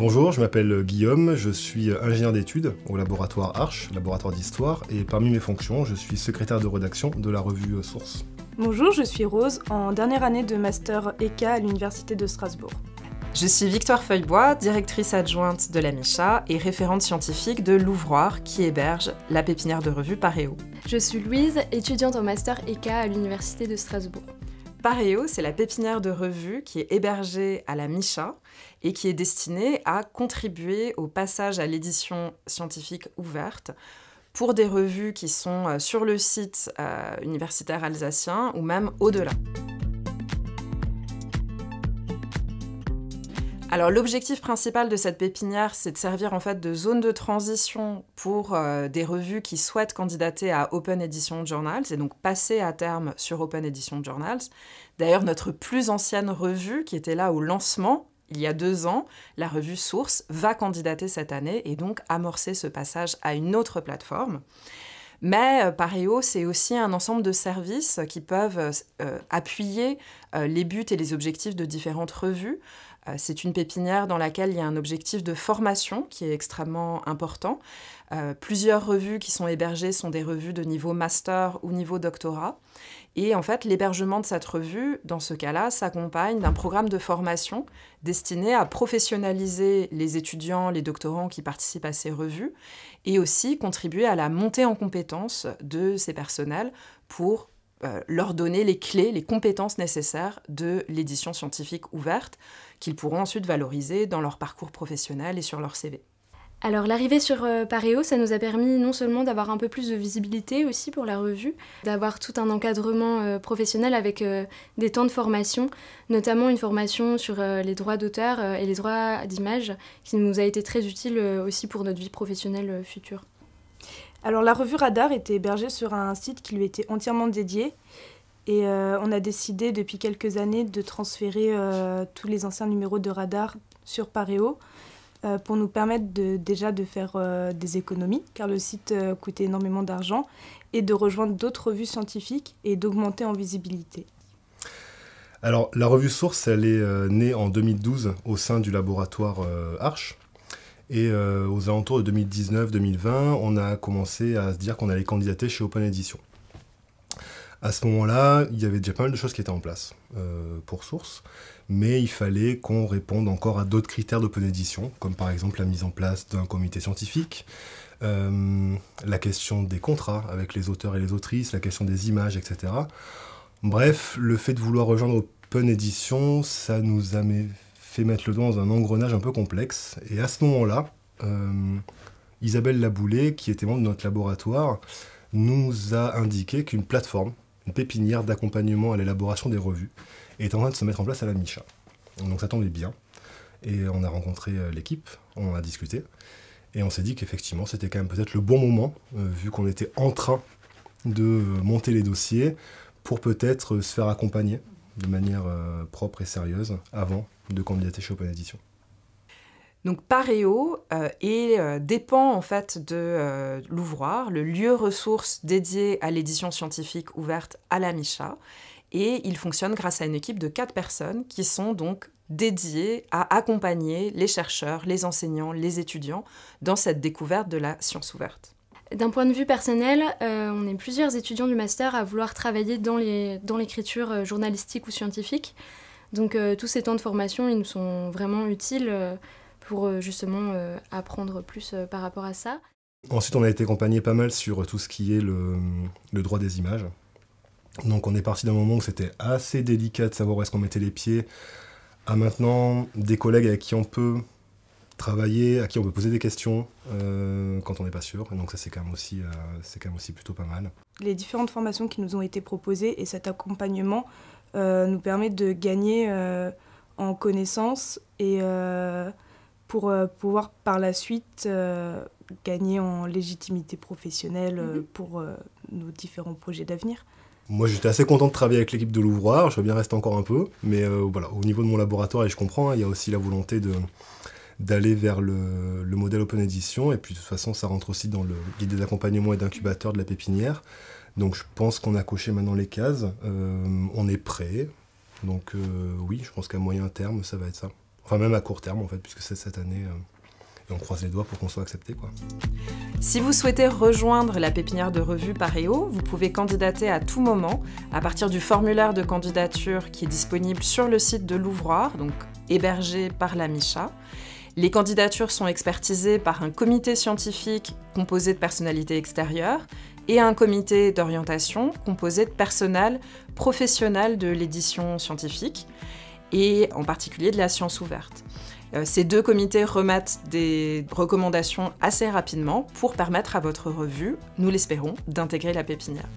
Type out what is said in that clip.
Bonjour, je m'appelle Guillaume, je suis ingénieur d'études au laboratoire Arche, laboratoire d'histoire, et parmi mes fonctions, je suis secrétaire de rédaction de la revue Source. Bonjour, je suis Rose, en dernière année de master ECA à l'Université de Strasbourg. Je suis Victoire Feuillebois, directrice adjointe de la MICHA et référente scientifique de l'Ouvroir qui héberge la pépinière de revue Paréo. Je suis Louise, étudiante en master ECA à l'Université de Strasbourg. Paréo, c'est la pépinière de revue qui est hébergée à la MICHA et qui est destinée à contribuer au passage à l'édition scientifique ouverte pour des revues qui sont sur le site universitaire alsacien ou même au-delà. Alors l'objectif principal de cette pépinière, c'est de servir en fait de zone de transition pour des revues qui souhaitent candidater à Open Edition Journals et donc passer à terme sur Open Edition Journals. D'ailleurs, notre plus ancienne revue, qui était là au lancement, il y a 2 ans, la revue Source, va candidater cette année et donc amorcer ce passage à une autre plateforme. Mais Paréo, c'est aussi un ensemble de services qui peuvent appuyer les buts et les objectifs de différentes revues. C'est une pépinière dans laquelle il y a un objectif de formation qui est extrêmement important. Plusieurs revues qui sont hébergées sont des revues de niveau master ou niveau doctorat. Et en fait, l'hébergement de cette revue, dans ce cas-là, s'accompagne d'un programme de formation destiné à professionnaliser les étudiants, les doctorants qui participent à ces revues et aussi contribuer à la montée en compétences de ces personnels pour leur donner les clés, les compétences nécessaires de l'édition scientifique ouverte qu'ils pourront ensuite valoriser dans leur parcours professionnel et sur leur CV. Alors l'arrivée sur Paréo, ça nous a permis non seulement d'avoir un peu plus de visibilité aussi pour la revue, d'avoir tout un encadrement professionnel avec des temps de formation, notamment une formation sur les droits d'auteur et les droits d'image qui nous a été très utile aussi pour notre vie professionnelle future. Alors la revue Radar était hébergée sur un site qui lui était entièrement dédié et on a décidé depuis quelques années de transférer tous les anciens numéros de Radar sur Paréo pour nous permettre déjà de faire des économies car le site coûtait énormément d'argent et de rejoindre d'autres revues scientifiques et d'augmenter en visibilité. Alors la revue Source, elle est née en 2012 au sein du laboratoire Arche. Et aux alentours de 2019-2020, on a commencé à se dire qu'on allait candidater chez Open Edition. À ce moment-là, il y avait déjà pas mal de choses qui étaient en place pour Source, mais il fallait qu'on réponde encore à d'autres critères d'Open Edition, comme par exemple la mise en place d'un comité scientifique, la question des contrats avec les auteurs et les autrices, la question des images, etc. Bref, le fait de vouloir rejoindre Open Edition, ça nous a fait mettre le doigt dans un engrenage un peu complexe. Et à ce moment-là, Isabelle Laboulet, qui était membre de notre laboratoire, nous a indiqué qu'une plateforme, une pépinière d'accompagnement à l'élaboration des revues, est en train de se mettre en place à la MICHA. Donc ça tombait bien. Et on a rencontré l'équipe, on en a discuté, et on s'est dit qu'effectivement, c'était quand même peut-être le bon moment, vu qu'on était en train de monter les dossiers, pour peut-être se faire accompagner de manière propre et sérieuse avant de candidater chez Open Edition. Donc Paréo dépend en fait de l'Ouvroir, le lieu ressource dédié à l'édition scientifique ouverte à la MICHA, et il fonctionne grâce à une équipe de 4 personnes qui sont donc dédiées à accompagner les chercheurs, les enseignants, les étudiants dans cette découverte de la science ouverte. D'un point de vue personnel, on est plusieurs étudiants du master à vouloir travailler dans l'écriture journalistique ou scientifique. Donc tous ces temps de formation, ils nous sont vraiment utiles pour justement apprendre plus par rapport à ça. Ensuite, on a été accompagné pas mal sur tout ce qui est le droit des images. Donc on est parti d'un moment où c'était assez délicat de savoir où est-ce qu'on mettait les pieds, à maintenant des collègues avec qui on peut travailler, à qui on peut poser des questions quand on n'est pas sûr. Et donc ça, c'est quand même aussi plutôt pas mal. Les différentes formations qui nous ont été proposées et cet accompagnement nous permet de gagner en connaissances et pour pouvoir par la suite gagner en légitimité professionnelle pour nos différents projets d'avenir. Moi, j'étais assez content de travailler avec l'équipe de l'Ouvroir, je veux bien rester encore un peu, mais voilà, au niveau de mon laboratoire, et je comprends, il y a aussi la volonté d'aller vers le modèle Open Edition, et puis de toute façon, ça rentre aussi dans le guide des accompagnements et d'incubateurs de la pépinière. Donc je pense qu'on a coché maintenant les cases, on est prêt, donc oui, je pense qu'à moyen terme, ça va être ça. Enfin, même à court terme, en fait, puisque c'est cette année. Et on croise les doigts pour qu'on soit accepté, quoi. Si vous souhaitez rejoindre la pépinière de revue Paréo, vous pouvez candidater à tout moment à partir du formulaire de candidature qui est disponible sur le site de l'ouvroir, donc hébergé par la MICHA. Les candidatures sont expertisées par un comité scientifique composé de personnalités extérieures et un comité d'orientation composé de personnel professionnel de l'édition scientifique et en particulier de la science ouverte. Ces 2 comités remettent des recommandations assez rapidement pour permettre à votre revue, nous l'espérons, d'intégrer la pépinière.